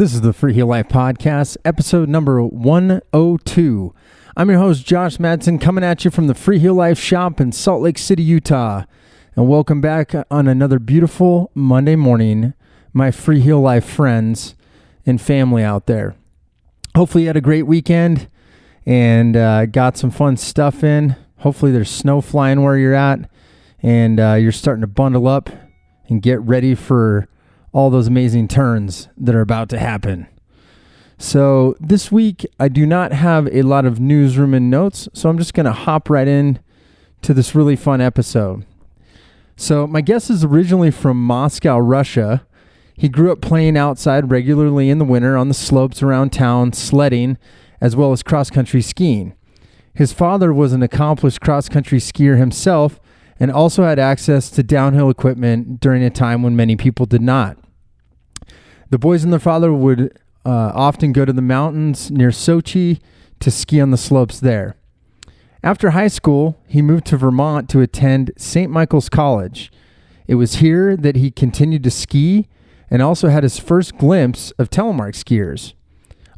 This is the Free Heel Life Podcast, episode number 102. I'm your host, Josh Madsen, coming at you from the Free Heel Life shop in Salt Lake City, Utah. And welcome back on another beautiful Monday morning, my Free Heel Life friends and family out there. Hopefully you had a great weekend and got some fun stuff in. Hopefully there's snow flying where you're at and you're starting to bundle up and get ready for all those amazing turns that are about to happen. So this week, I do not have a lot of newsroom and notes, so I'm just going to hop right in to this really fun episode. So my guest is originally from Moscow, Russia. He grew up playing outside regularly in the winter on the slopes around town, sledding, as well as cross-country skiing. His father was an accomplished cross-country skier himself and also had access to downhill equipment during a time when many people did not. The boys and their father would often go to the mountains near Sochi to ski on the slopes there. After high school, he moved to Vermont to attend St. Michael's College. It was here that he continued to ski and also had his first glimpse of Telemark skiers.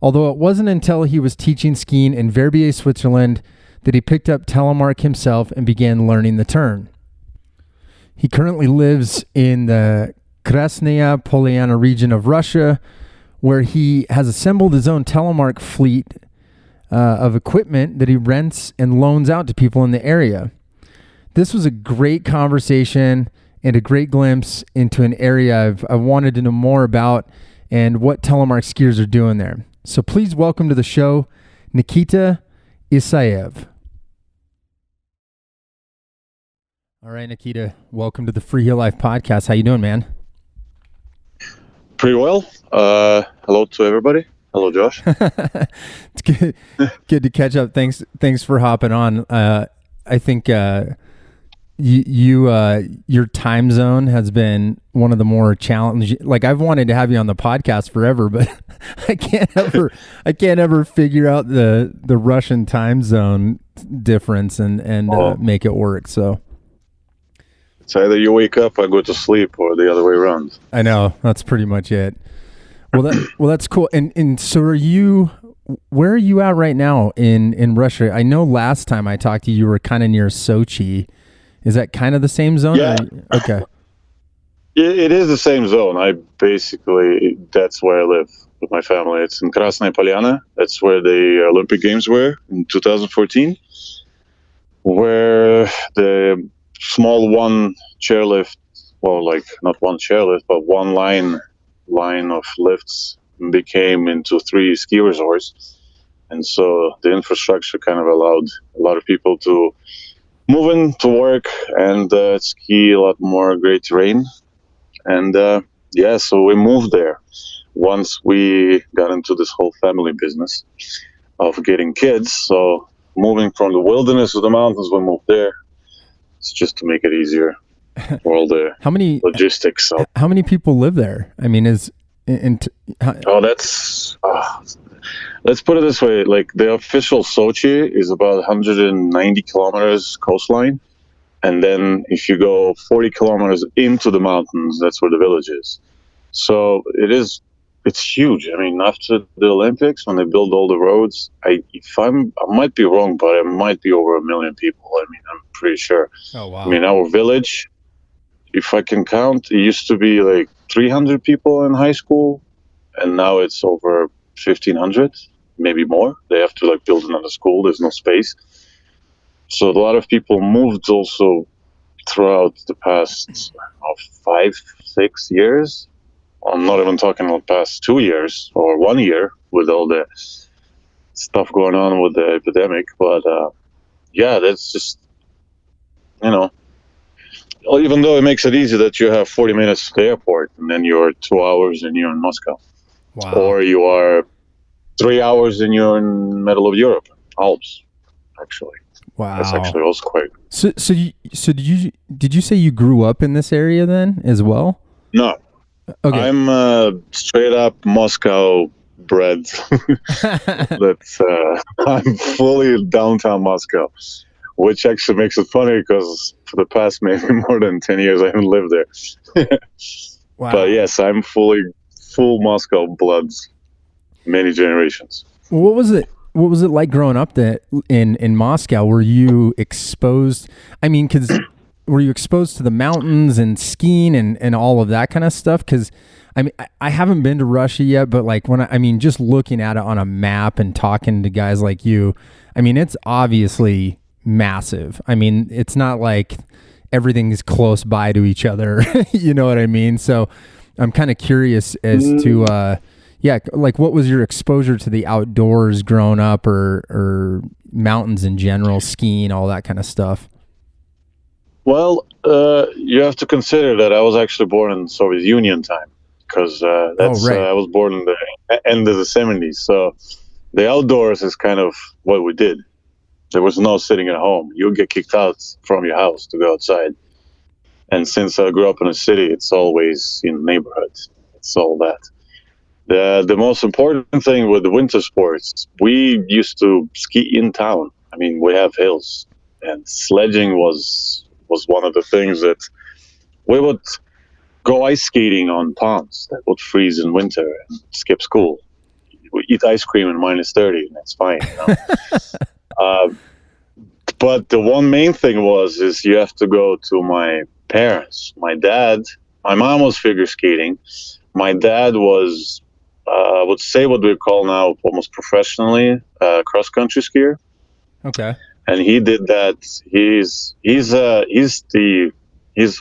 Although it wasn't until he was teaching skiing in Verbier, Switzerland, that he picked up Telemark himself and began learning the turn. He currently lives in the Krasnaya, Polyana region of Russia, where he has assembled his own Telemark fleet of equipment that he rents and loans out to people in the area. This was a great conversation and a great glimpse into an area I've wanted to know more about and what Telemark skiers are doing there. So please welcome to the show, Nikita Isaev. All right, Nikita, welcome to the Free Heel Life Podcast. How you doing, man? Pretty well. Hello to everybody. Hello, Josh. It's good to catch up. Thanks for hopping on. I think your time zone has been one of the more challenging. Like, I've wanted to have you on the podcast forever, but I can't ever figure out the Russian time zone difference and make it work. So it's either you wake up or go to sleep, or the other way around. I know, that's pretty much it. Well, that's cool. And so where are you at right now in Russia? I know last time I talked to you, you were kind of near Sochi. Is that kind of the same zone? Yeah. Okay. It is the same zone. That's where I live with my family. It's in Krasnaya, Polyana. That's where the Olympic Games were in 2014, where the small one chairlift, well, like not one chairlift, but one line of lifts became into 3 ski resorts. And so the infrastructure kind of allowed a lot of people to move in to work and ski a lot more great terrain. And so we moved there once we got into this whole family business of getting kids. So moving from the wilderness to the mountains, we moved there. It's just to make it easier for all the logistics. So. How many people live there? I mean, let's put it this way. Like, the official Sochi is about 190 kilometers coastline. And then if you go 40 kilometers into the mountains, that's where the village is. So it's huge. I mean, after the Olympics, when they build all the roads, I might be wrong, but it might be over 1 million people. I mean, I'm pretty sure. Oh, wow. I mean, our village, if I can count, it used to be like 300 people in high school, and now it's over 1,500, maybe more. They have to build another school. There's no space. So a lot of people moved also throughout the past 5-6 years. I'm not even talking about the past 2 years or 1 year with all the stuff going on with the epidemic. But that's just, even though it makes it easy that you have 40 minutes to the airport and then you're 2 hours and you're in Moscow. Wow. Or you are 3 hours and you're in the middle of Europe, Alps, actually. Wow. That's actually also quite. So did you say you grew up in this area then as well? No. Okay. I'm straight up Moscow bred. I'm fully downtown Moscow, which actually makes it funny because for the past maybe more than 10 years I haven't lived there. Wow. But yes, I'm fully full Moscow bloods, many generations. What was it? What was it like growing up in Moscow? Were you exposed? I mean, were you exposed to the mountains and skiing and all of that kind of stuff? Because I mean, I haven't been to Russia yet, but like just looking at it on a map and talking to guys like you, I mean, it's obviously massive. I mean, it's not like everything's close by to each other. You know what I mean? So I'm kind of curious as to, like what was your exposure to the outdoors growing up, or mountains in general, skiing, all that kind of stuff? Well, you have to consider that I was actually born in Soviet Union time, because I was born in the end of the 70s. So the outdoors is kind of what we did. There was no sitting at home. You would get kicked out from your house to go outside. And since I grew up in a city, it's always in the neighborhood. It's all that. The most important thing with the winter sports, we used to ski in town. I mean, we have hills, and sledging was one of the things that we would go ice skating on ponds that would freeze in winter and skip school. We eat ice cream in -30, and that's fine. You know? But the one main thing is you have to go to my parents. My mom was figure skating. My dad was, I would say what we call now almost professionally, cross-country skier. Okay. And he did that. He's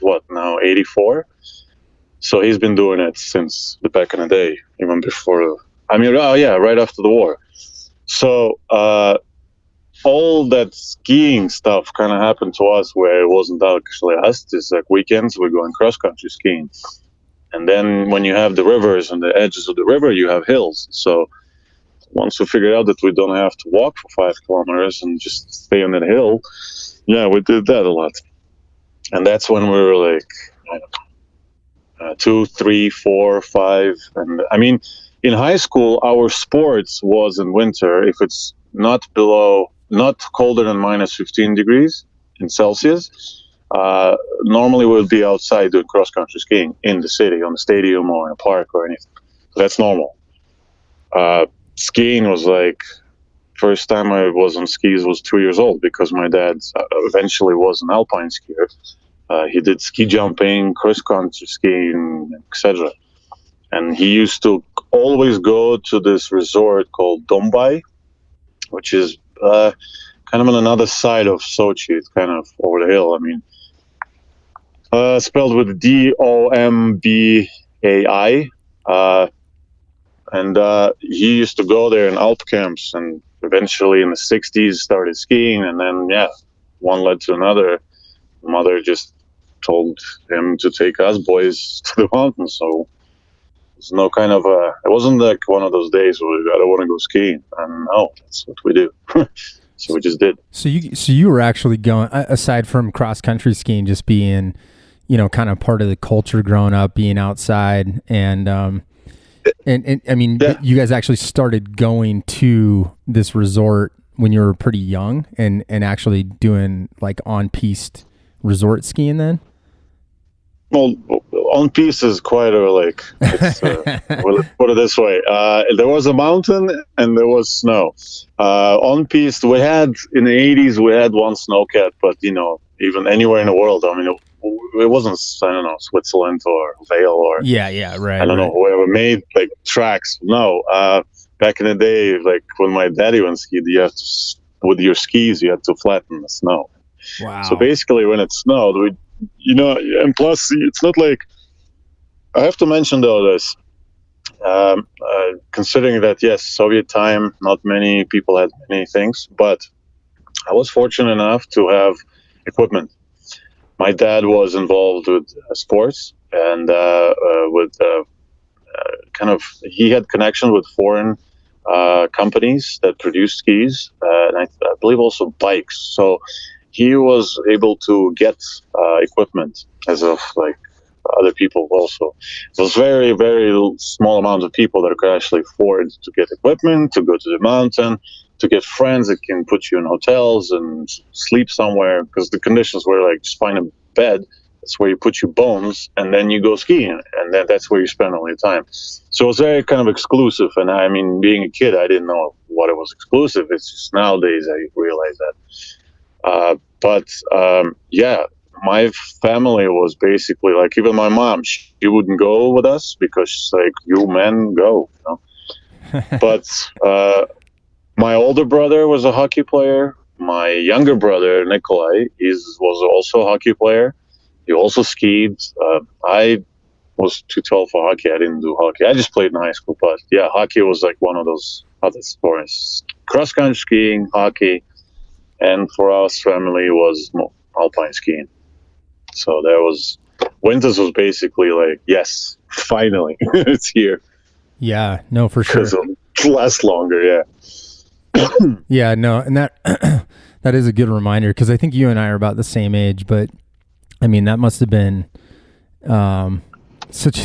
what now, 84? So he's been doing it since the back in the day, even before. I mean, right after the war. So all that skiing stuff kind of happened to us where it wasn't actually us. It's like weekends we're going cross-country skiing. And then when you have the rivers and the edges of the river, you have hills. So once we figured out that we don't have to walk for 5 kilometers and just stay on that hill, we did that a lot. And that's when we were like, I don't know, 2, 3, 4, 5. And I mean, in high school, our sports was in winter, if it's not colder than -15 degrees in Celsius, normally we'll be outside doing cross-country skiing in the city, on the stadium or in a park or anything. So that's normal. Skiing was like, first time I was on skis was 2 years old, because my dad eventually was an alpine skier. He did ski jumping, cross-country skiing, etc. And he used to always go to this resort called Dombai, which is kind of on another side of Sochi. It's kind of over the hill. I mean, spelled with Dombai. And he used to go there in Alp camps, and eventually in the 60s started skiing, and then, one led to another. Mother just told him to take us boys to the mountains, so there's no kind of it wasn't like one of those days where I don't want to go skiing. And no, that's what we do. So we just did. So you were actually going, aside from cross-country skiing, just being, kind of part of the culture growing up, being outside, and I mean, you guys actually started going to this resort when you were pretty young, and actually doing like on-piste resort skiing then? Well, on-piste is quite let's put it this way. There was a mountain and there was snow. On-piste, we had, in the 80s, we had one snowcat, but, even anywhere in the world, I mean, it wasn't, I don't know, Switzerland or Vail or right. I don't know, whoever made like tracks. No, back in the day, like when my daddy went skied, you have to, with your skis, you have to flatten the snow. Wow. So basically, when it snowed, and plus, it's not like, I have to mention though this, considering that yes, Soviet time, not many people had many things, but I was fortunate enough to have equipment. My dad was involved with sports, and he had connection with foreign companies that produced skis, and I believe also bikes. So he was able to get equipment as of like other people also. It was very, very small amount of people that could actually afford to get equipment, to go to the mountain, to get friends that can put you in hotels and sleep somewhere, because the conditions were like just find a bed That's where you put your bones, and then you go skiing, and that's where you spend all your time. So it's very kind of exclusive. And I mean, being a kid, I didn't know what it was exclusive. It's just nowadays I realize that. Yeah, my family was basically like, even my mom, she wouldn't go with us because she's like, you men go, you know. But my older brother was a hockey player. My younger brother, Nikolai, was also a hockey player. He also skied. I was too tall for hockey. I didn't do hockey. I just played in high school. But yeah, hockey was like one of those other sports. Cross-country skiing, hockey, and for us family was alpine skiing. So there was, winters was basically like, yes, finally, it's here. Yeah, no, for sure. Because it'll last longer, yeah. Yeah, no, and that that is a good reminder, because I think you and I are about the same age, but I mean, that must have been such,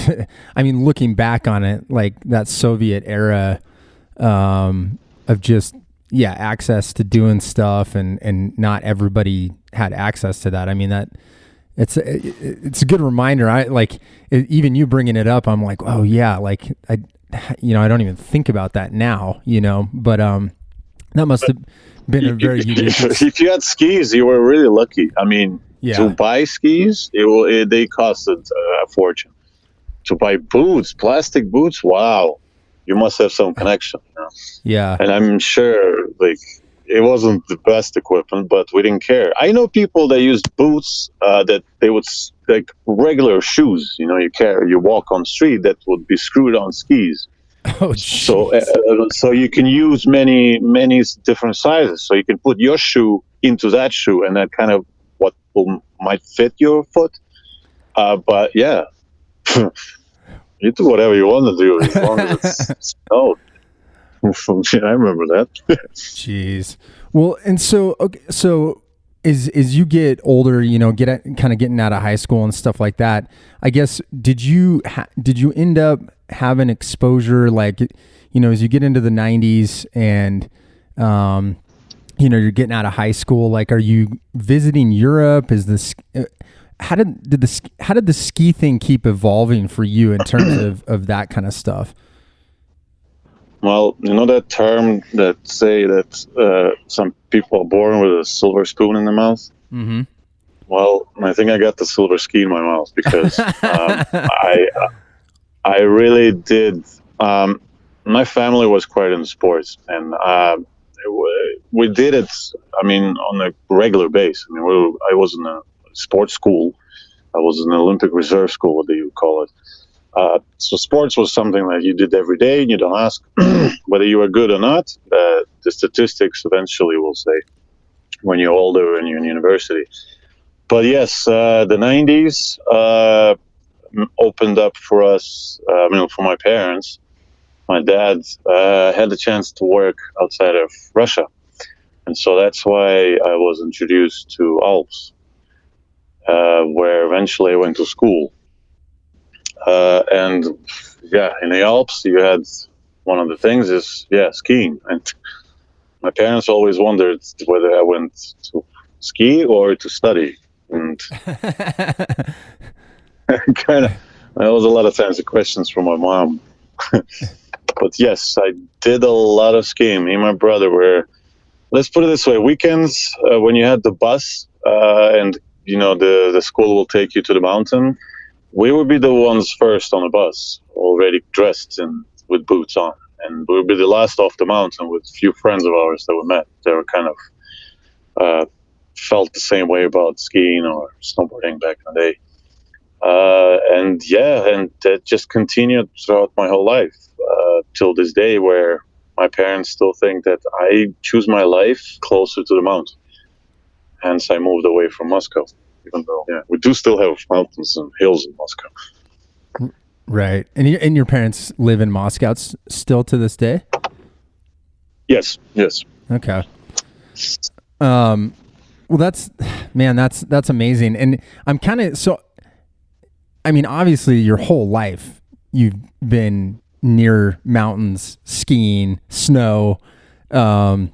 I mean, looking back on it, like that Soviet era of just, yeah, access to doing stuff, and not everybody had access to that. I mean, that it's a good reminder. I like even you bringing it up. I'm like, oh yeah, like I don't even think about that now, but that must have been a very unique. If you had skis, you were really lucky. I mean, to buy skis, they costed a fortune. To buy boots, plastic boots, wow, you must have some connection. Yeah. And I'm sure, like, it wasn't the best equipment, but we didn't care. I know people that used boots that they would, like regular shoes, you walk on the street, that would be screwed on skis. Oh, so you can use many different sizes. So you can put your shoe into that shoe, and that kind of might fit your foot. But yeah, you do whatever you want to do as long as it's snowed. I remember that. Jeez. Well, and so okay, so as you get older, kind of getting out of high school and stuff like that, I guess did you end up having exposure, like, as you get into the 90s and you're getting out of high school, like, are you visiting Europe? Is this how did the ski thing keep evolving for you in terms of that kind of stuff? Well, that term that say that some people are born with a silver spoon in their mouth? Mm-hmm. Well, I think I got the silver ski in my mouth because I really did. My family was quite in sports, and we did it, I mean, on a regular basis. I mean, I was in a sports school. I was in an Olympic reserve school, what do you call it? So sports was something that you did every day, and you don't ask whether you were good or not. The statistics eventually will say when you're older and you're in university. But yes, the 90s opened up for us, for my parents. My dad had the chance to work outside of Russia. And so that's why I was introduced to Alps, where eventually I went to school. And yeah, in the Alps, you had one of the things is, skiing. And my parents always wondered whether I went to ski or to study. And kind of, there was a lot of times the questions from my mom. But yes, I did a lot of skiing. Me and my brother were, let's put it this way, weekends when you had the bus and, the school will take you to the mountain, we would be the ones first on the bus, already dressed and with boots on. And we would be the last off the mountain with a few friends of ours that we met. They were kind of felt the same way about skiing or snowboarding back in the day. And that just continued throughout my whole life till this day, where my parents still think that I choose my life closer to the mountain. Hence, I moved away from Moscow, even though we do still have mountains and hills in Moscow. Right. And your parents live in Moscow still to this day? Yes. Okay. Well, that's amazing. And I'm kind of, so, I mean, obviously your whole life you've been near mountains, skiing, snow. Yeah.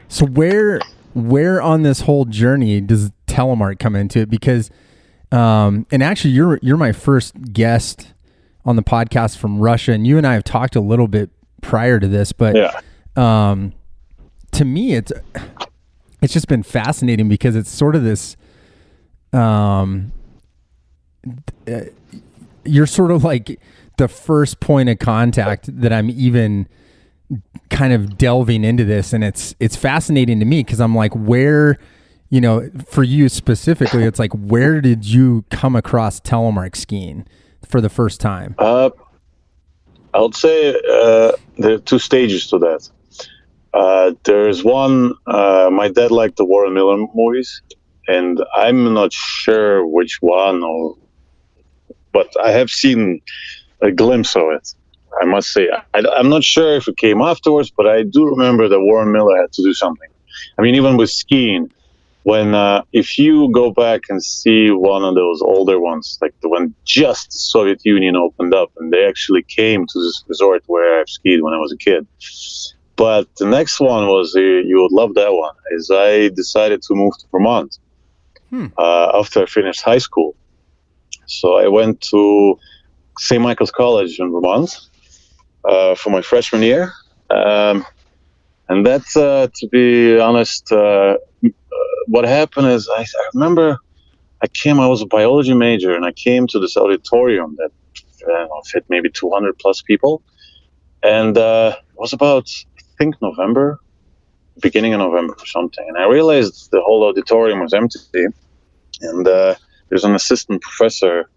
So where on this whole journey does Telemark come into it? Because And actually, you're my first guest on the podcast from Russia, and you and I have talked a little bit prior to this, but to me, it's just been fascinating because it's sort of this. You're sort of like the first point of contact that I'm even kind of delving into this, and it's fascinating to me because I'm like, where, for you specifically, it's like, where did you come across telemark skiing for the first time? I would say there are two stages to that. There's one, my dad liked the Warren Miller movies, and I'm not sure which one, but I have seen a glimpse of it. I must say, I'm not sure if it came afterwards, but I do remember that Warren Miller had to do something. I mean, even with skiing, when if you go back and see one of those older ones, like the one just the Soviet Union opened up, and they actually came to this resort where I've skied when I was a kid. But the next one was, you would love that one, is I decided to move to Vermont after I finished high school. So I went to St. Michael's College in Vermont for my freshman year. And that's, to be honest, what happened is I remember I was a biology major, and I came to this auditorium that fit maybe 200 plus people. And it was about, I think, beginning of November or something. And I realized the whole auditorium was empty. And there's an assistant professor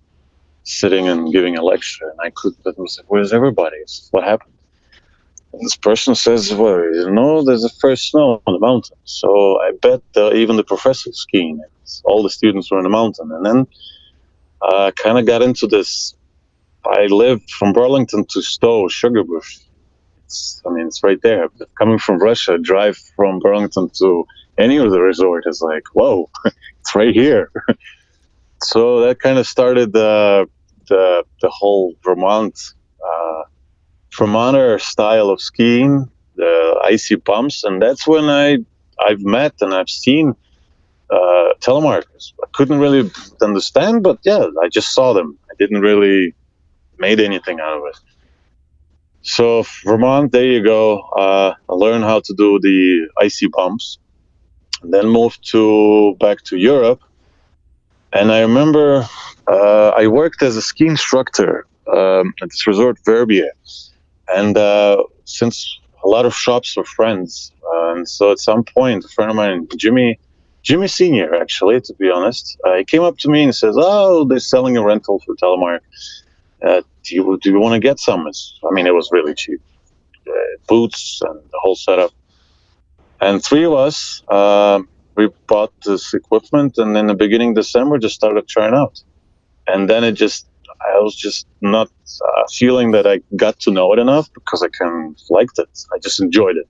sitting and giving a lecture. And I was like, where's everybody? What happened? And this person says, well, there's a first snow on the mountain. So I bet even the professor's skiing. All the students were in the mountain. And then I kind of got into this. I lived from Burlington to Stowe, Sugarbush. It's right there. But coming from Russia, drive from Burlington to any of the resort is like, whoa, it's right here. So that kind of started the whole Vermonter style of skiing, the icy bumps, and that's when I've met and I've seen telemarkers. I couldn't really understand, but yeah, I just saw them. I didn't really made anything out of it. So Vermont, there you go. I learned how to do the icy bumps, and then moved back to Europe. And I remember I worked as a ski instructor at this resort, Verbier. And since a lot of shops were friends, and so at some point, a friend of mine, Jimmy Senior, actually, to be honest, he came up to me and says, "Oh, they're selling a rental for Telemark. Do you want to get some?" It was really cheap, boots and the whole setup. And three of us, we bought this equipment, and in the beginning of December, just started trying out. And then I was just not feeling that I got to know it enough because I kind of liked it. I just enjoyed it.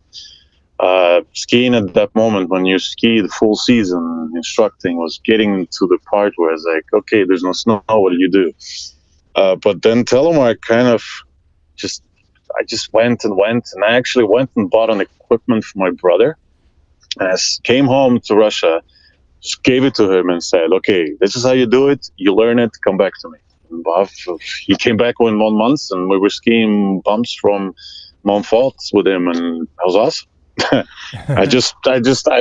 Skiing at that moment, when you ski the full season, instructing was getting to the part where it's like, okay, there's no snow, what do you do? But then Telemark kind of I just went, and I actually went and bought an equipment for my brother. And I came home to Russia, just gave it to him and said, okay, this is how you do it. You learn it, come back to me. And he came back in 1 month, and we were skiing bumps from Montfort with him, and that was awesome. I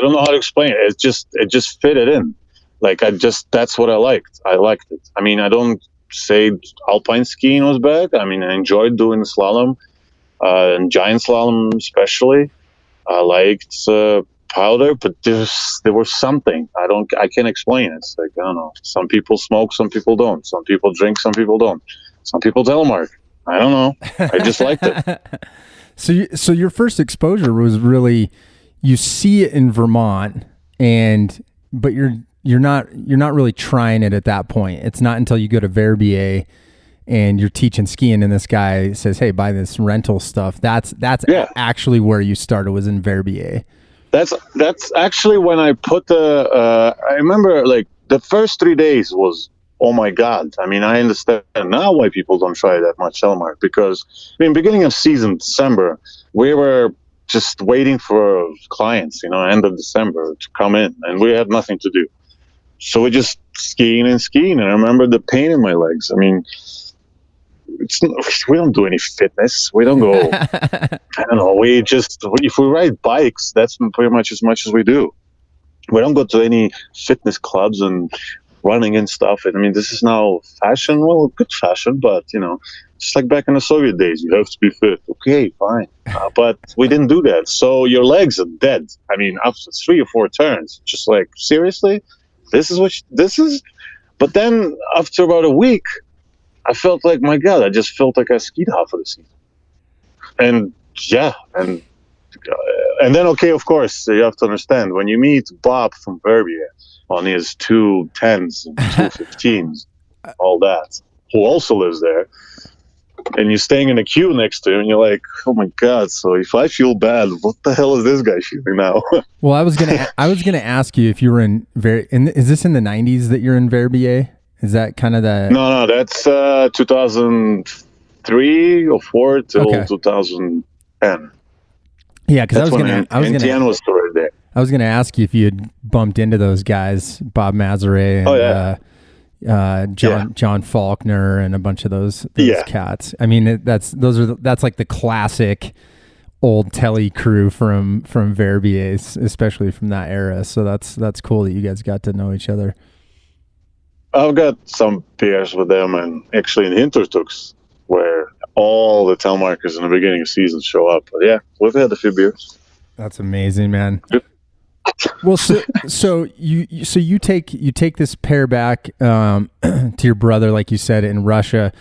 don't know how to explain it. It just fitted in. That's what I liked. I liked it. I don't say alpine skiing was bad. I enjoyed doing the slalom, and giant slalom especially. I liked powder, but there was something. I can't explain it. It's like, I don't know. Some people smoke, some people don't. Some people drink, some people don't. Some people telemark. I don't know. I just liked it. So your first exposure was really, you see it in Vermont, but you're not really trying it at that point. It's not until you go to Verbier and you're teaching skiing, and this guy says, "Hey, buy this rental stuff." That's actually where you started, was in Verbier. That's actually when I put I remember the first 3 days was, oh my God. I understand now why people don't try that much telemark, because beginning of season, December, we were just waiting for clients, end of December to come in, and we had nothing to do. So we just skiing, and I remember the pain in my legs. I mean, we don't do any fitness. We don't go. I don't know. If we ride bikes, that's pretty much as we do. We don't go to any fitness clubs and running and stuff. And I mean, this is now fashion. Well, good fashion, but just like back in the Soviet days, you have to be fit. Okay, fine. But we didn't do that. So your legs are dead. I mean, after 3 or 4 turns, just like, seriously, this is. But then after about a week, I felt like, my God, I just felt like I skied half of the season. And and then, okay, of course, you have to understand, when you meet Bob from Verbier on his 210s and 215s, all that, who also lives there, and you're staying in a queue next to him, and you're like, oh my God, so if I feel bad, what the hell is this guy feeling now? Well, I was gonna ask you if you were is this in the 90s that you're in Verbier? Is that kind of the... No, that's 2003 or 4 till 2010. Yeah, because I was gonna ask you if you had bumped into those guys, Bob Mazaret and John Faulkner and a bunch of those cats. I mean, that's like the classic old telly crew from Verbier, especially from that era. So that's cool that you guys got to know each other. I've got some beers with them, and actually in Hintertux, where all the Telemarkers in the beginning of season show up. But yeah, we've had a few beers. That's amazing, man. Well, so you take this pair back to your brother, like you said, in Russia.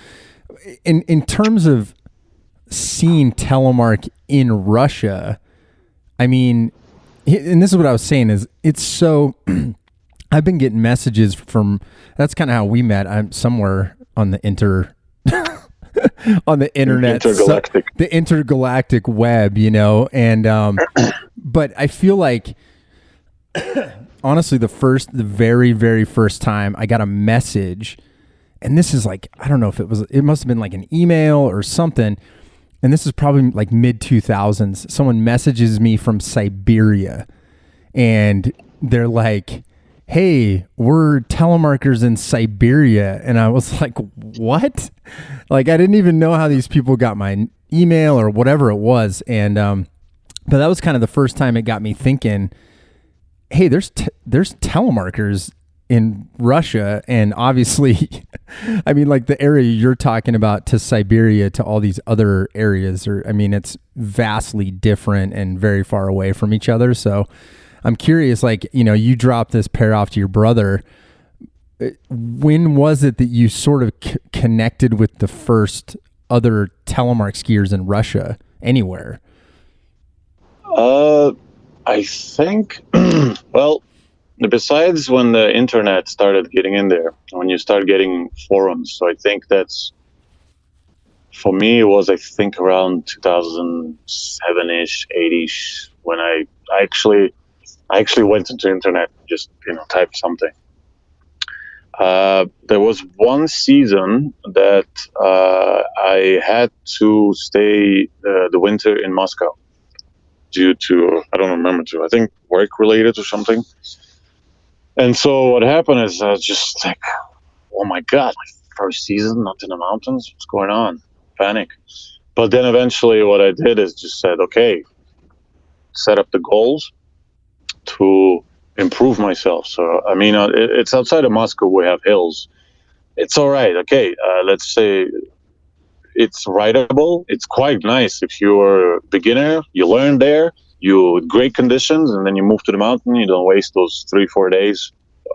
In terms of seeing Telemark in Russia, I mean, and this is what I was saying, is it's so... I've been getting messages from... That's kind of how we met. I'm somewhere on the on the internet, the intergalactic web, and but I feel like honestly the very, very first time I got a message, and this is like, I don't know if it must have been like an email or something, and this is probably like mid 2000s. Someone messages me from Siberia, and they're like, hey, we're Telemarkers in Siberia. And I was like, what? Like, I didn't even know how these people got my email or whatever it was. And but that was kind of the first time it got me thinking, hey, there's Telemarkers in Russia. And obviously, I mean, like the area you're talking about to Siberia to all these other areas it's vastly different and very far away from each other. So I'm curious, like, you dropped this pair off to your brother. When was it that you sort of connected with the first other Telemark skiers in Russia anywhere? I think, well, besides when the internet started getting in there, when you start getting forums, so I think that's, for me, it was, I think, around 2007-ish, 8-ish, when I actually went into the internet and just, typed something. There was one season that I had to stay the winter in Moscow due to, I don't remember, I think work related or something. And so what happened is I was just like, oh my God, my first season, not in the mountains, what's going on? Panic. But then eventually what I did is just said, okay, set up the goals to improve myself. So, I mean, it's outside of Moscow. We have hills. It's all right. Okay, let's say it's rideable. It's quite nice if you're a beginner. You learn there. You great conditions, and then you move to the mountain. You don't waste those 3-4 days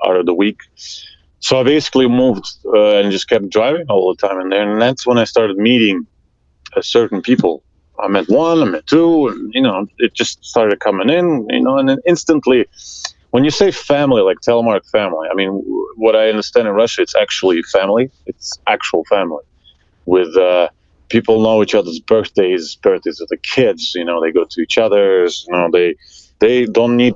out of the week. So I basically moved and just kept driving all the time. And then that's when I started meeting certain people. I met one, I met two, and, it just started coming in, and then instantly, when you say family, like Telemark family, I mean, what I understand in Russia, it's actually family. It's actual family with people know each other's birthdays of the kids, they go to each other's, they don't need,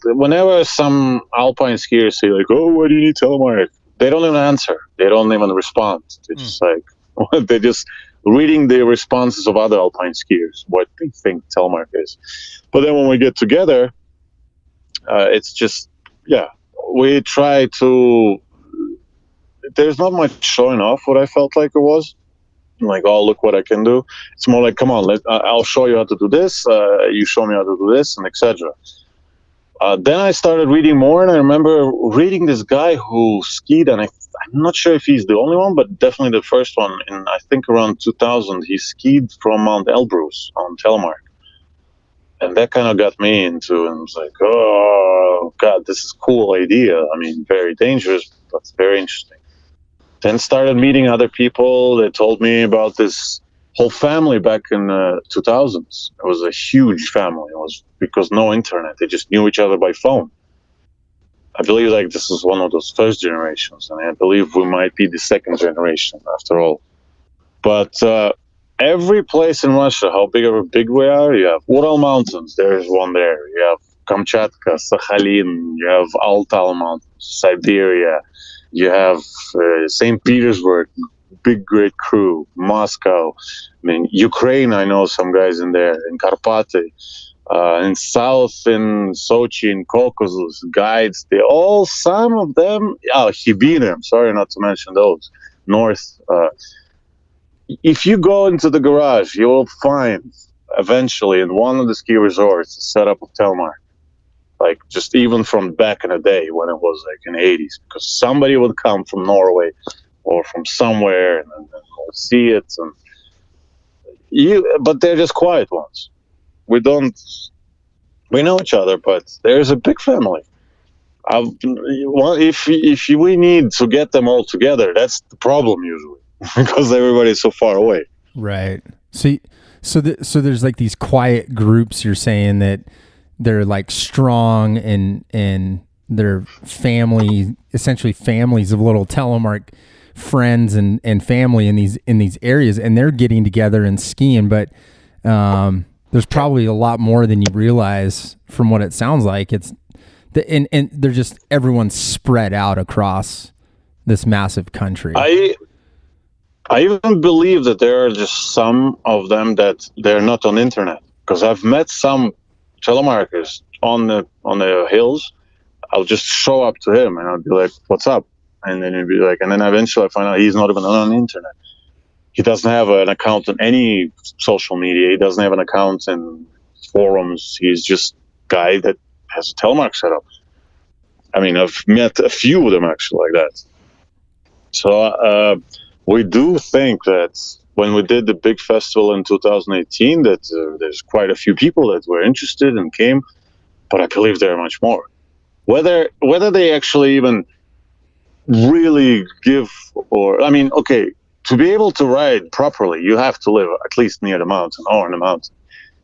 whenever some alpine skiers say like, oh, why do you need Telemark? They don't even answer. They don't even respond. They're just like, they just reading the responses of other alpine skiers, what they think Telemark is. But then when we get together, it's just, we try to. There's not much showing off what I felt like it was. Like, oh, look what I can do. It's more like, come on, I'll show you how to do this. You show me how to do this, and etc. Then I started reading more, and I remember reading this guy who skied, and I'm not sure if he's the only one, but definitely the first one. In I think around 2000, he skied from Mount Elbrus on Telemark, and that kind of got me into. And I was like, oh god, this is a cool idea. I mean, very dangerous, but very interesting. Then started meeting other people. They told me about this whole family back in 2000s. It was a huge family. It was because no internet. They just knew each other by phone. I believe like this is one of those first generations, and I believe we might be the second generation after all. But every place in Russia, how big we are, you have Ural Mountains. There is one there. You have Kamchatka, Sakhalin. You have Altai Mountains, Siberia. You have St. Petersburg, big great crew, Moscow. I mean, Ukraine, I know some guys in there, in Karpaty, in south, in Sochi, in Caucasus, guides. They all, some of them, Hibina, I'm sorry not to mention those, north. If you go into the garage, you will find eventually in one of the ski resorts a setup of Telemark. Like just even from back in the day when it was like in the 80s, because somebody would come from Norway or from somewhere and see it, and but they're just quiet ones. We know each other, but there's a big family. If we need to get them all together, that's the problem usually because everybody's so far away. Right. So there's like these quiet groups. You're saying that they're like strong and they're family, essentially families of little Telemark friends and family in these areas, and they're getting together and skiing. But there's probably a lot more than you realize from what it sounds like. And they're just, everyone's spread out across this massive country. I even believe that there are just some of them that they're not on internet, because I've met some telemarkers on the hills. I'll just show up to him and I'll be like, "What's up?" And then he'd be like, and then eventually I find out he's not even on the internet. He doesn't have an account on any social media. He doesn't have an account in forums. He's just a guy that has a telemark setup. I mean, I've met a few of them actually like that. So we do think that when we did the big festival in 2018, that there's quite a few people that were interested and came, but I believe there are much more. Whether they actually even really give, or I mean, okay, to be able to ride properly, you have to live at least near the mountain or in the mountain.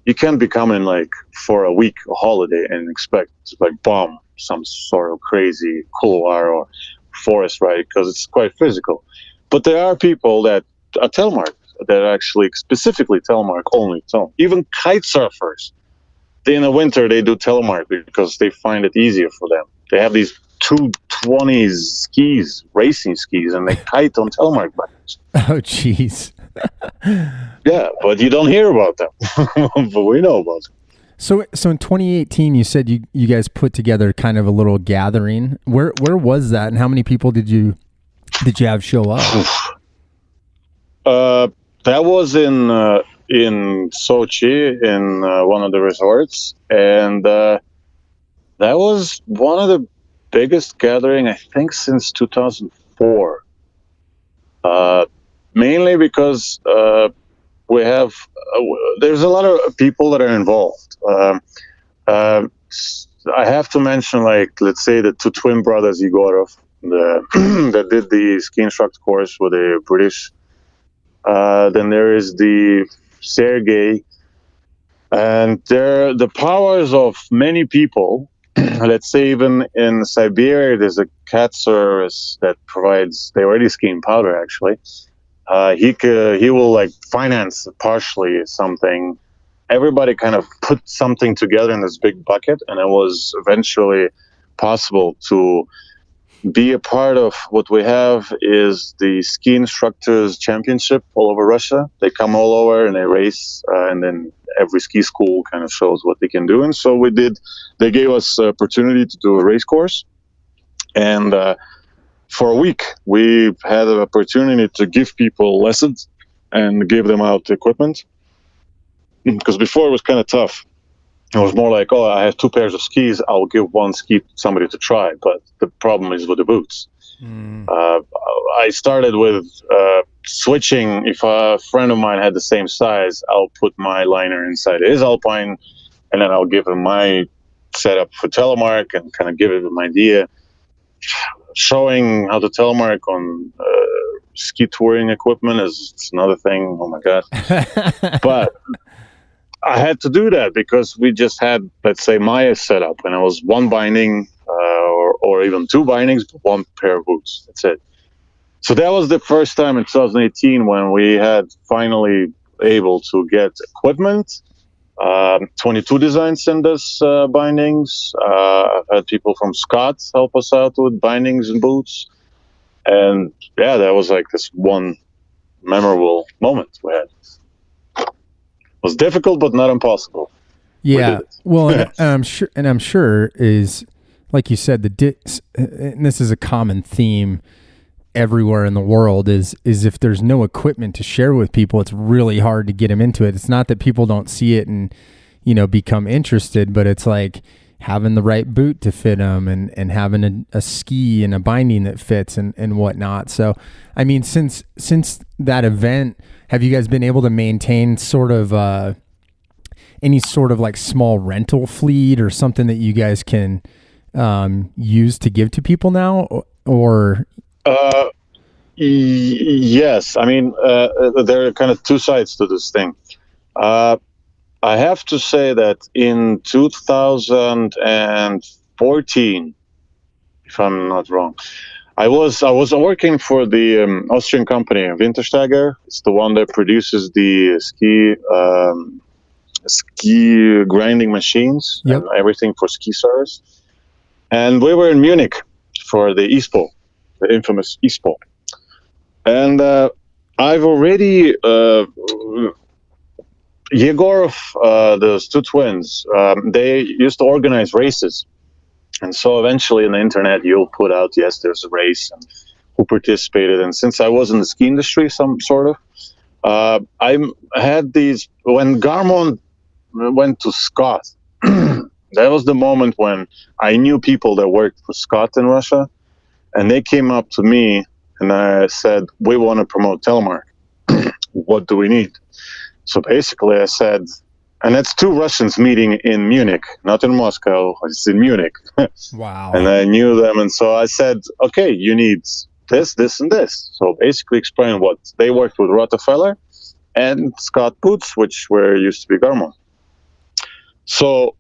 You can't be coming like for a week, a holiday, and expect to like bomb some sort of crazy couloir or forest ride, because it's quite physical. But there are people that are telemark, that are actually specifically telemark only. So even kite surfers, in the winter they do telemark because they find it easier for them. They have these 220 skis, racing skis, and they kite on telemark bikes. Oh, jeez. Yeah, but you don't hear about them, but we know about them. So in 2018, you said you guys put together kind of a little gathering. Where was that, and how many people did you have show up? That was in Sochi, in one of the resorts, and that was one of the biggest gathering I think since 2004. Mainly because we have there's a lot of people that are involved. I have to mention, like, let's say the two twin brothers Egorov, that did the ski instructor course with the British. Then there is the Sergey, and there the powers of many people. Let's say even in Siberia, there's a cat service that provides. They already skiing powder actually. He will like finance partially something. Everybody kind of put something together in this big bucket, and it was eventually possible to be a part of what we have is the ski instructors championship all over Russia. They come all over and they race, and then every ski school kind of shows what they can do. And so we did. They gave us opportunity to do a race course, And for a week, we had an opportunity to give people lessons and give them out equipment. Because before it was kind of tough. It was more like, oh, I have 2 pairs of skis. I'll give one ski to somebody to try. But the problem is with the boots. I started with switching. If a friend of mine had the same size, I'll put my liner inside his Alpine, and then I'll give him my setup for Telemark and kind of give him an idea. Showing how to Telemark on ski touring equipment is another thing. Oh my God. But I had to do that because we just had, let's say, my setup, and it was one binding or even 2 bindings, but 1 pair of boots. That's it. So that was the first time in 2018 when we had finally able to get equipment. 22 Designs send us bindings. I've had people from Scott help us out with bindings and boots. And yeah, that was like this one memorable moment we had. It was difficult, but not impossible. Yeah. Well, and I'm sure is, like you said, and this is a common theme everywhere in the world is if there's no equipment to share with people, it's really hard to get them into it. It's not that people don't see it and, become interested, but it's like having the right boot to fit them and having a ski and a binding that fits and whatnot. So, I mean, since that event, have you guys been able to maintain sort of any sort of like small rental fleet or something that you guys can use to give to people now, or? Yes. I mean, there are kind of 2 sides to this thing. I have to say that in 2014, if I'm not wrong, I was working for the Austrian company Wintersteiger. It's the one that produces the ski grinding machines. Yep. And everything for ski service. And we were in Munich for the ISPO, the infamous ISPO. And I've already Yegorov, those 2 twins, they used to organize races. And so eventually in the internet, you'll put out, yes, there's a race and who participated. And since I was in the ski industry, some sort of, I had these, when Garmon went to Scott, that was the moment when I knew people that worked for Scott in Russia. And they came up to me and I said, we want to promote Telemark. What do we need? So basically I said, and that's 2 Russians meeting in Munich, not in Moscow, it's in Munich. Wow. And I knew them. And so I said, okay, you need this, this, and this. So basically explain what they worked with Rockefeller and Scott Boots, which used to be Garmon. So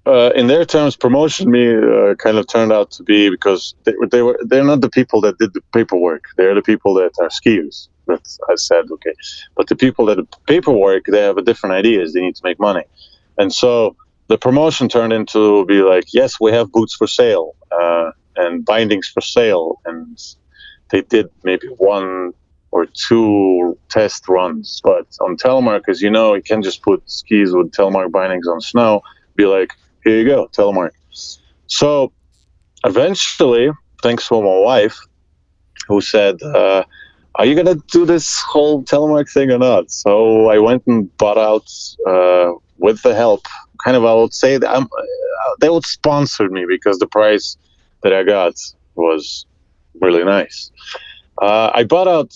in their terms, promotion me kind of turned out to be, because they're not the people that did the paperwork. They're the people that are skiers. But I said, okay, but the people that do paperwork, they have a different ideas. They need to make money. And so the promotion turned into be like, yes, we have boots for sale and bindings for sale. And they did maybe 1 or 2 test runs. But on Telemark, as you know, you can't just put skis with Telemark bindings on snow, be like, here you go, Telemark. So eventually, thanks to my wife, who said, are you going to do this whole Telemark thing or not? So I went and bought out, with the help, kind of, I would say, that they would sponsor me because the price that I got was really nice. I bought out,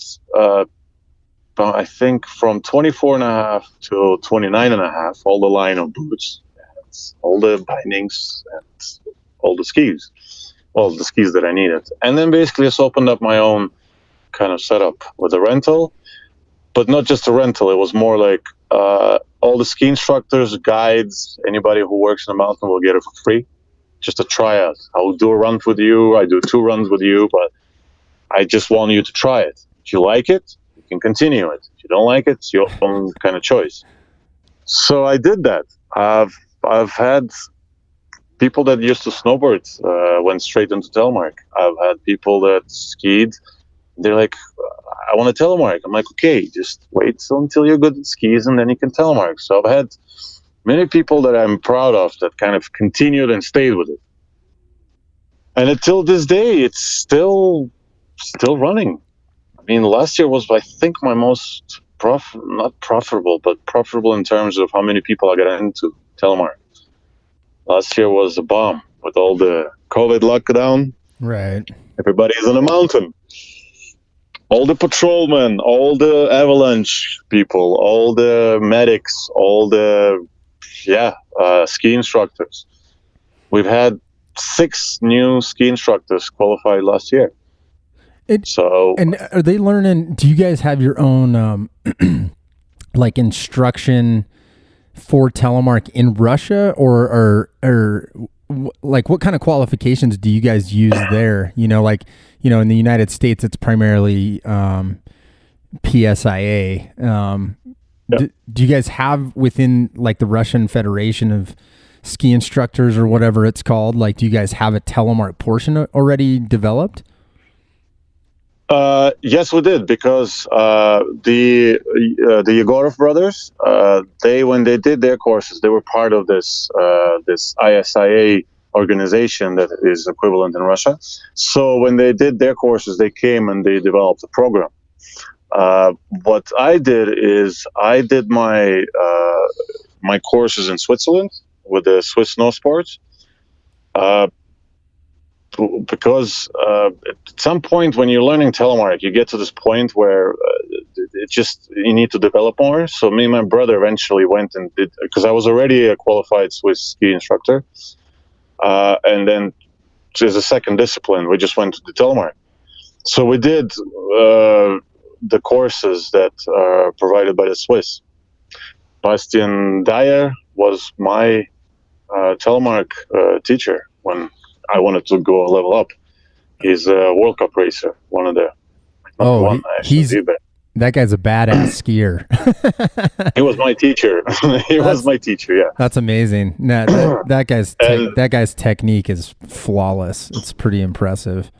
I think, from 24.5 to 29.5, all the line of boots, all the bindings, and all the skis. Well, the skis that I needed. And then basically just opened up my own kind of setup with a rental, but not just a rental. It was more like all the ski instructors, guides, anybody who works in the mountain will get it for free, just a tryout. I'll do a run with you. I do 2 runs with you, but I just want you to try it. If you like it, you can continue it. If you don't like it, it's your own kind of choice. So I did that. I've had people that used to snowboard went straight into Telemark. I've had people that skied. They're like, I want to Telemark. I'm like, okay, just wait until you're good at skis and then you can Telemark. So I've had many people that I'm proud of that kind of continued and stayed with it. And until this day, it's still running. I mean, last year was, I think, my most not profitable, but profitable in terms of how many people I got into Telemark. Last year was a bomb with all the COVID lockdown. Right. Everybody's on a mountain. All the patrolmen, all the avalanche people, all the medics, all the ski instructors. We've had 6 new ski instructors qualified last year. And are they learning? Do you guys have your own like instruction for Telemark in Russia, or like what kind of qualifications do you guys use there? In the United States, it's primarily PSIA. Do you guys have within like the Russian Federation of ski instructors or whatever it's called? Like, do you guys have a Telemark portion already developed? Yes, we did, because the Yegorov brothers, when they did their courses, they were part of this ISIA organization that is equivalent in Russia. So when they did their courses, they came and they developed a program. What I did is I did my courses in Switzerland with the Swiss Snow Sports. Because at some point when you're learning Telemark, you get to this point where you need to develop more. So me and my brother eventually went and did, because I was already a qualified Swiss ski instructor. And then as a second discipline, we just went to the Telemark. So we did the courses that are provided by the Swiss. Bastian Dyer was my Telemark teacher when I wanted to go a level up. He's a World Cup racer, one of the that guy's a badass skier. He was my teacher. Was my teacher. Yeah, that's amazing. That guy's technique is flawless. It's pretty impressive.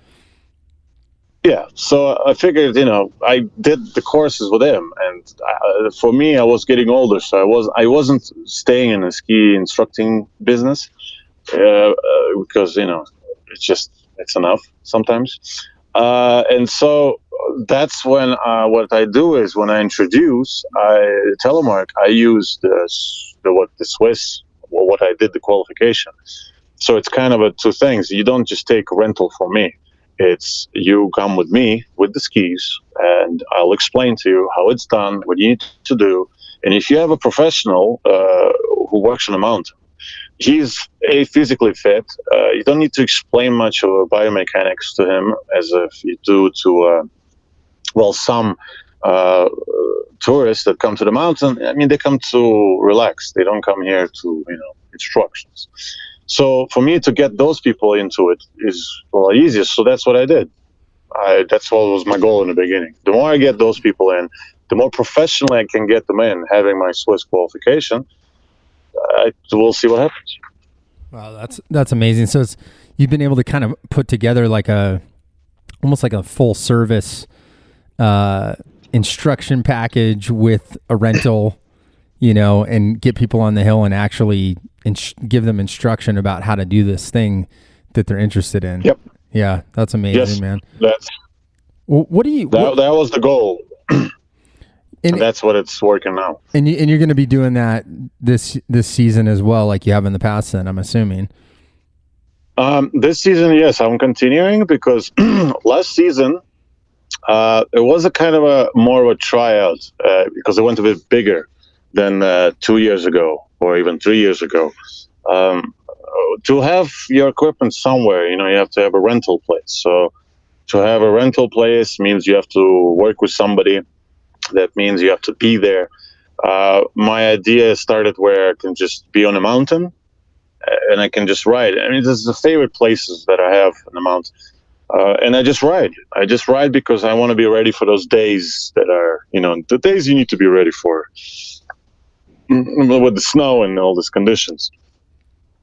Yeah, so I figured, I did the courses with him, and for me, I was getting older, so I wasn't staying in a ski instructing business. Because it's enough sometimes, and so that's when what I do is when I introduce Telemark, I use the Swiss, what I did the qualification. So it's kind of two things. You don't just take a rental from me. It's you come with me with the skis, and I'll explain to you how it's done, what you need to do, and if you have a professional who works on a mountain. He's physically fit. You don't need to explain much of biomechanics to him as if you do to, some tourists that come to the mountain. I mean, they come to relax. They don't come here to, instructions. So for me to get those people into it is easiest. So that's what I did. That's what was my goal in the beginning. The more I get those people in, the more professionally I can get them in, having my Swiss qualification. We'll see what happens. Wow, that's amazing. So you've been able to kind of put together almost like a full service instruction package with a rental, and get people on the hill and actually give them instruction about how to do this thing that they're interested in. Yep. Yeah, that's amazing, yes, man. What do you? That was the goal. And that's what it's working now. And you're going to be doing that this season as well, like you have in the past. Then I'm assuming. This season, yes, I'm continuing because last season it was a kind of more of a tryout because it went a bit bigger than 2 years ago or even 3 years ago. To have your equipment somewhere, you have to have a rental place. So to have a rental place means you have to work with somebody. That means you have to be there. My idea started where I can just be on a mountain and I can just ride. I mean, this is the favorite places that I have on the mountain. And I just ride. I just ride because I want to be ready for those days that are, the days you need to be ready for with the snow and all these conditions.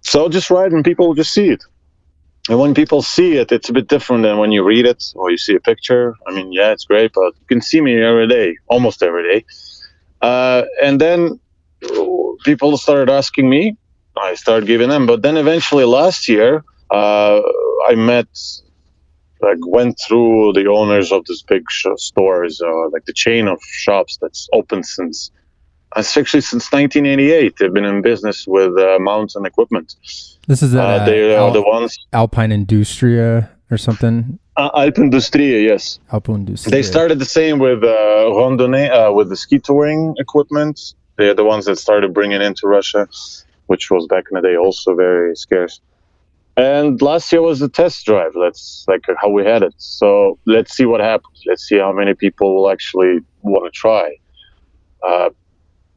So I'll just ride and people will just see it. And when people see it, it's a bit different than when you read it or you see a picture. I mean, yeah, it's great, but you can see me every day, almost every day. And then people started asking me. I started giving them. But then eventually last year, I went through the owners of these big stores, like the chain of shops that's open since 1988. They've been in business with mountain equipment. This is at they are the ones. Alpine Industria or something. Alpindustria, yes. Alpindustria. They started the same with randonnée, with the ski touring equipment. They're the ones that started bringing into Russia, which was back in the day also very scarce. And last year was the test drive. That's like how we had it. So let's see what happens. Let's see how many people will actually want to try.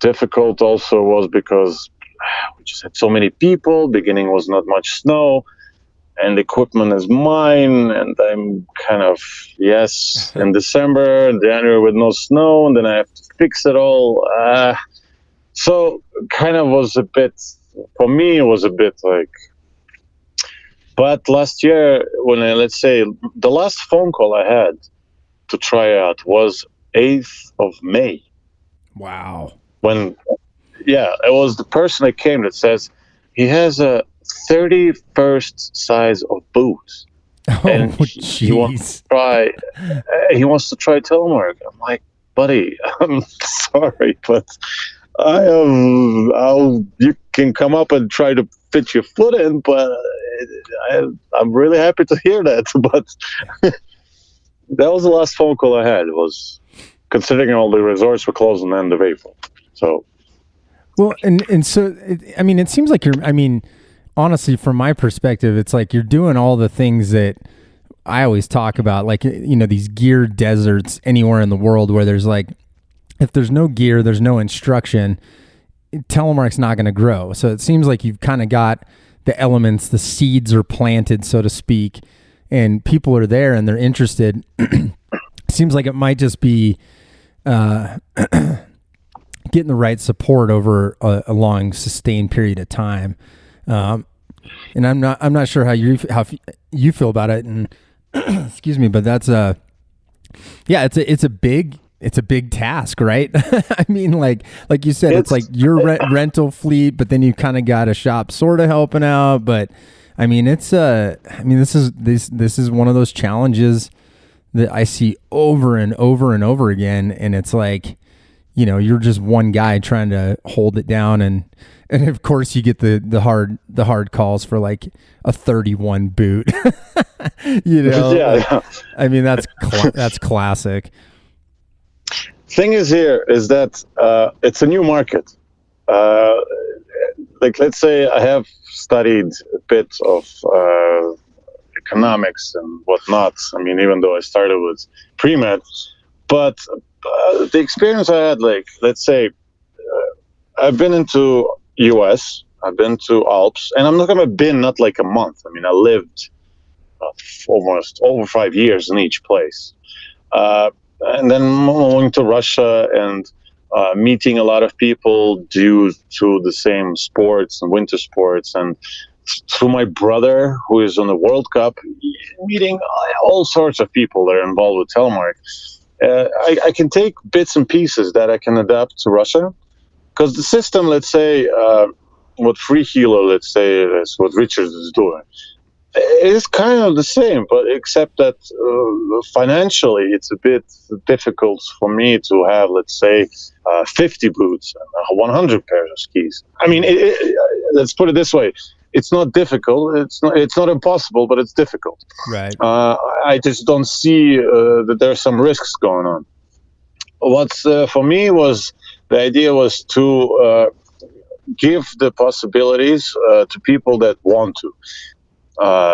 Difficult also was because we just had so many people. Beginning was not much snow, and the equipment is mine. And I'm kind of, in December and January with no snow, and then I have to fix it all. So kind of was a bit, for me, it was a bit like, but last year, when let's say the last phone call I had to try out was 8th of May. Wow. When, it was the person that came that says he has a 31st size of boots. And he wants to try Telemark. I'm like, buddy, I'm sorry, but you can come up and try to fit your foot in, but I'm really happy to hear that. But that was the last phone call I had. It was considering all the resorts were closed on the end of April. So, well, and so it seems like honestly, from my perspective, it's like you're doing all the things that I always talk about, like, these gear deserts anywhere in the world where there's like, if there's no gear, there's no instruction, Telemark's not going to grow. So it seems like you've kind of got the elements, the seeds are planted, so to speak, and people are there and they're interested. Seems like it might just be getting the right support over a long, sustained period of time. And I'm not sure how you feel about it. And excuse me, but that's it's a big task, right? I mean, like you said, it's like your rental fleet, but then you kind of got a shop sort of helping out. But I mean, this is one of those challenges that I see over and over and over again. And it's like, you're just one guy trying to hold it down. And of course you get the hard calls for like a 31 boot, Yeah. I mean, that's classic. Thing is here is that it's a new market. Like, let's say I have studied a bit of economics and whatnot. I mean, even though I started with pre-med, but the experience I had, like, let's say I've been into US, I've been to Alps, and I'm not going to been not like a month. I mean, I lived almost over 5 years in each place. And then moving to Russia and meeting a lot of people due to the same sports and winter sports, and through my brother who is on the World Cup, meeting all sorts of people that are involved with Telemark. I can take bits and pieces that I can adapt to Russia, because the system, let's say, what Freehelo, let's say, is what Richard is doing. It is kind of the same, but except that financially it's a bit difficult for me to have, let's say, 50 boots and 100 pairs of skis. I mean, let's put it this way. It's not difficult. It's not impossible, but it's difficult. Right. I just don't see that there's some risks going on. What's for me was the idea was to give the possibilities to people that want to.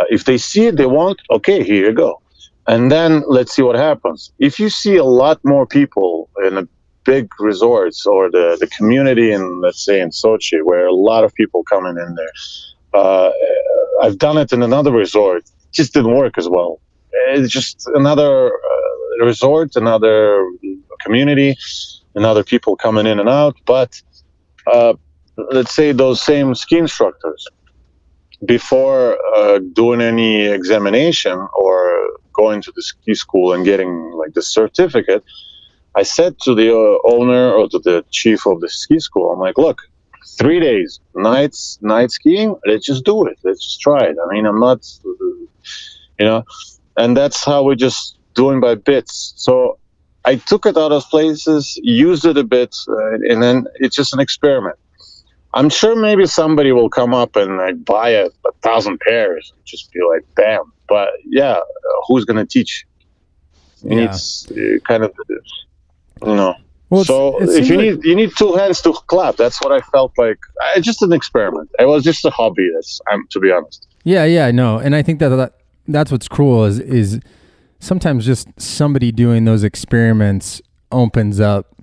If they see it, they want, okay, here you go. And then let's see what happens. If you see a lot more people in the big resorts or the community in, let's say, in Sochi, where a lot of people coming in there, I've done it in another resort. It just didn't work as well. It's just another resort, another community, and other people coming in and out. But let's say those same ski instructors, before doing any examination or going to the ski school and getting like the certificate, I said to the owner or to the chief of the ski school, I'm like, look, 3 days, night skiing, let's just do it. Let's just try it. I mean, I'm not And that's how we're just doing by bits. So I took it out of places, used it a bit, and then it's just an experiment. I'm sure maybe somebody will come up and buy 1,000 pairs and just be like, damn. But yeah, who's going to teach? It's kind of, Well, so if you need two hands to clap, that's what I felt like. Just an experiment. It was just a hobby. To be honest. Yeah, no, and I think that's what's cool is sometimes just somebody doing those experiments opens up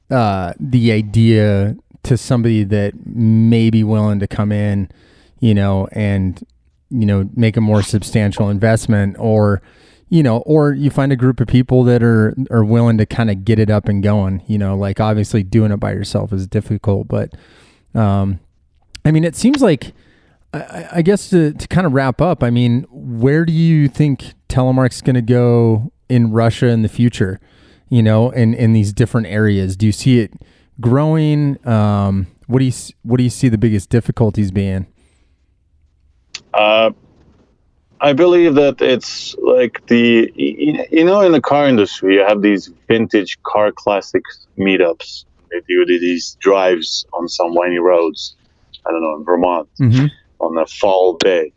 the idea to somebody that may be willing to come in, and make a more substantial investment, or you find a group of people that are willing to kind of get it up and going. Like obviously doing it by yourself is difficult, but it seems like. I guess to kind of wrap up, where do you think Telemark's going to go in Russia in the future, in these different areas? Do you see it growing? What do you see the biggest difficulties being? I believe that it's like in the car industry, you have these vintage car classics meetups. They do these drives on some windy roads. I don't know, in Vermont. Mm-hmm. On a fall day.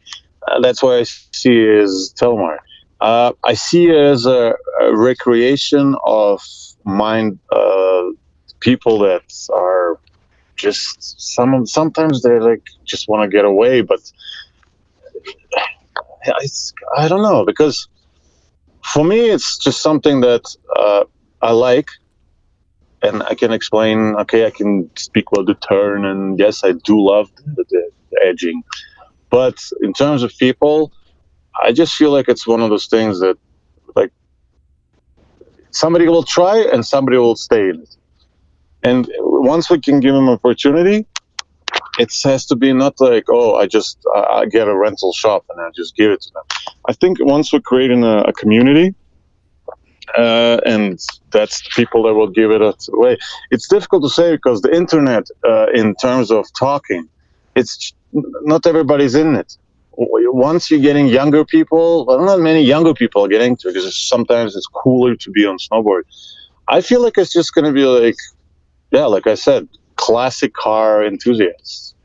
That's what I see as Telemark. I see it as a recreation of mind people that are just sometimes they're like just want to get away, but I don't know, because for me it's just something that I like, and I can explain. Okay, I can speak well the turn, and yes, I do love the edging. But in terms of people, I just feel like it's one of those things that, like, somebody will try and somebody will stay in it. And once we can give them an opportunity, it has to be not like, I get a rental shop and I just give it to them. I think once we're creating a community, and that's the people that will give it away. It's difficult to say because the internet, in terms of talking, it's not everybody's in it. Once you're getting younger people, not many younger people are getting to it because sometimes it's cooler to be on snowboard. I feel like it's just going to be like I said, classic car enthusiasts,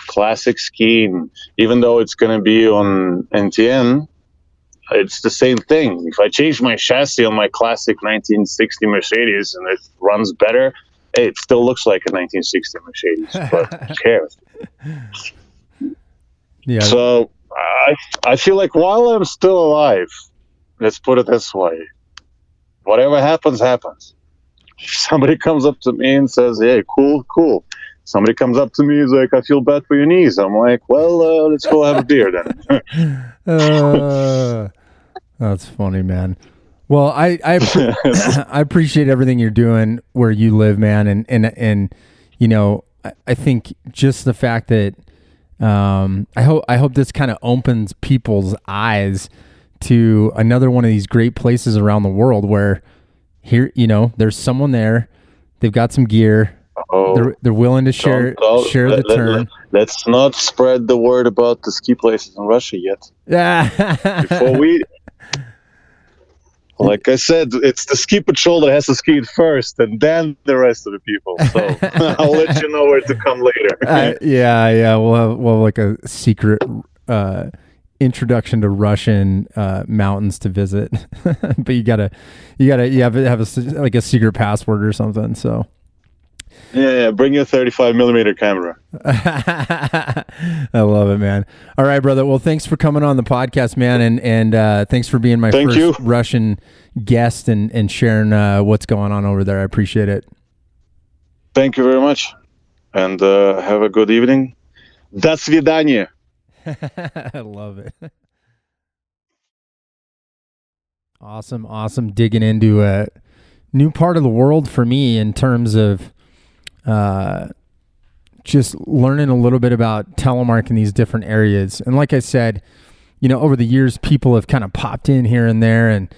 classic skiing. Even though it's going to be on NTN, it's the same thing. If I change my chassis on my classic 1960 Mercedes and it runs better, it still looks like a 1960 Mercedes, but who cares? Yeah. So I feel like while I'm still alive, let's put it this way, whatever happens, happens. If somebody comes up to me and says, hey, cool. Somebody comes up to me and is like, I feel bad for your knees. I'm like, well, let's go have a beer then. That's funny, man. Well, I appreciate everything you're doing where you live, man. And I think just the fact that I hope this kind of opens people's eyes to another one of these great places around the world where here, there's someone there, they've got some gear, they're willing to share the turn. Let's not spread the word about the ski places in Russia yet. Before like I said, it's the ski patrol that has to ski it first, and then the rest of the people. So I'll let you know where to come later. Yeah. We'll have like a secret introduction to Russian mountains to visit, but you have to have a secret password or something. So. Yeah. Bring your 35mm camera. I love it, man. All right, brother. Well, thanks for coming on the podcast, man, and thanks for being my first Russian guest and sharing what's going on over there. I appreciate it. Thank you very much, and have a good evening. До свидания. I love it. Awesome. Digging into a new part of the world for me in terms of just learning a little bit about Telemark in these different areas. And like I said, over the years, people have kind of popped in here and there, and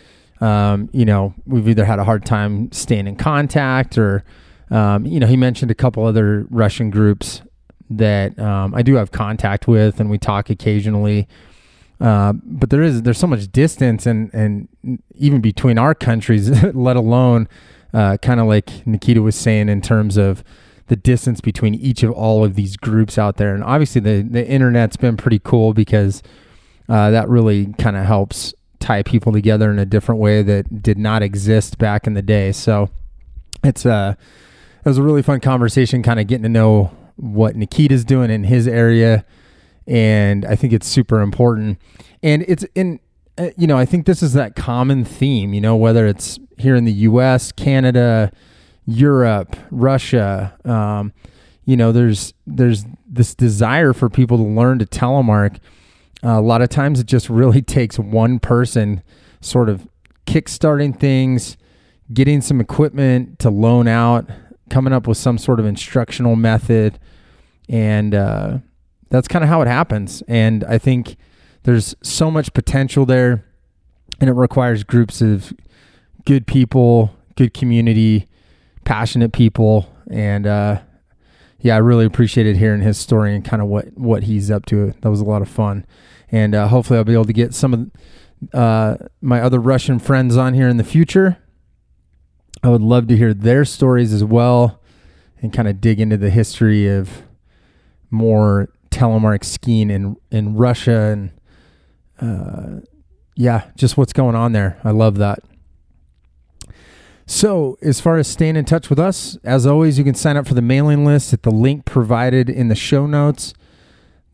we've either had a hard time staying in contact or, he mentioned a couple other Russian groups that I do have contact with, and we talk occasionally. But there's so much distance and even between our countries, let alone kind of like Nikita was saying in terms of the distance between each of all of these groups out there. And obviously the internet's been pretty cool because that really kind of helps tie people together in a different way that did not exist back in the day. So it was a really fun conversation, kind of getting to know what Nikita's doing in his area. And I think it's super important. And it's I think this is that common theme, whether it's here in the US, Canada, Europe, Russia, there's this desire for people to learn to telemark. A lot of times it just really takes one person sort of kickstarting things, getting some equipment to loan out, coming up with some sort of instructional method. And that's kind of how it happens. And I think there's so much potential there, and it requires groups of good people, good community, passionate people. And I really appreciated hearing his story and kind of what he's up to. That was a lot of fun. And hopefully I'll be able to get some of my other Russian friends on here in the future. I would love to hear their stories as well and kind of dig into the history of more telemark skiing in Russia and just what's going on there. I love that. So as far as staying in touch with us, as always, you can sign up for the mailing list at the link provided in the show notes.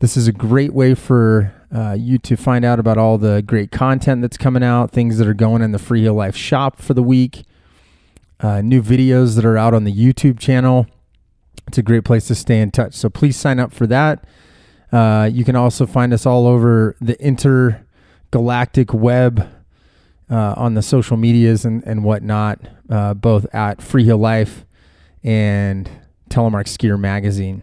This is a great way for you to find out about all the great content that's coming out, things that are going in the Free Heel Life shop for the week, new videos that are out on the YouTube channel. It's a great place to stay in touch. So please sign up for that. You can also find us all over the intergalactic web on the social medias and whatnot, both at Free Heel Life and Telemark Skier Magazine.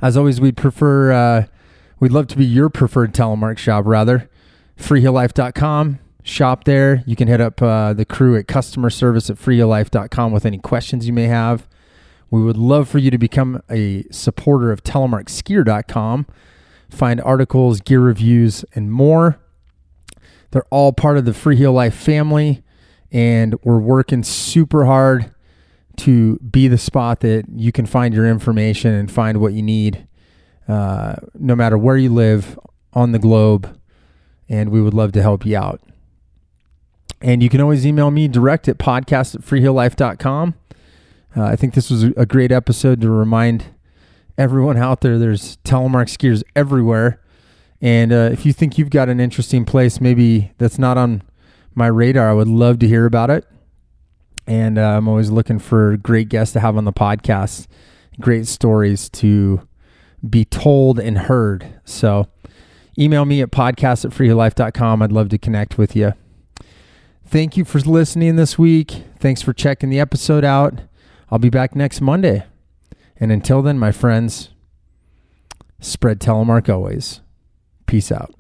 As always, we'd love to be your preferred telemark shop, rather. freeheellife.com. Shop there. You can hit up the crew at customer service at freeheellife.com with any questions you may have. We would love for you to become a supporter of telemarkskier.com. Find articles, gear reviews, and more. They're all part of the Free Heel Life family, and we're working super hard to be the spot that you can find your information and find what you need, no matter where you live on the globe, and we would love to help you out. And you can always email me direct at podcast@freeheellife.com. I think this was a great episode to remind everyone out there there's telemark skiers everywhere. And if you think you've got an interesting place, maybe that's not on my radar, I would love to hear about it. And I'm always looking for great guests to have on the podcast, great stories to be told and heard. So email me at podcast@freeheellife.com. I'd love to connect with you. Thank you for listening this week. Thanks for checking the episode out. I'll be back next Monday. And until then, my friends, spread telemark always. Peace out.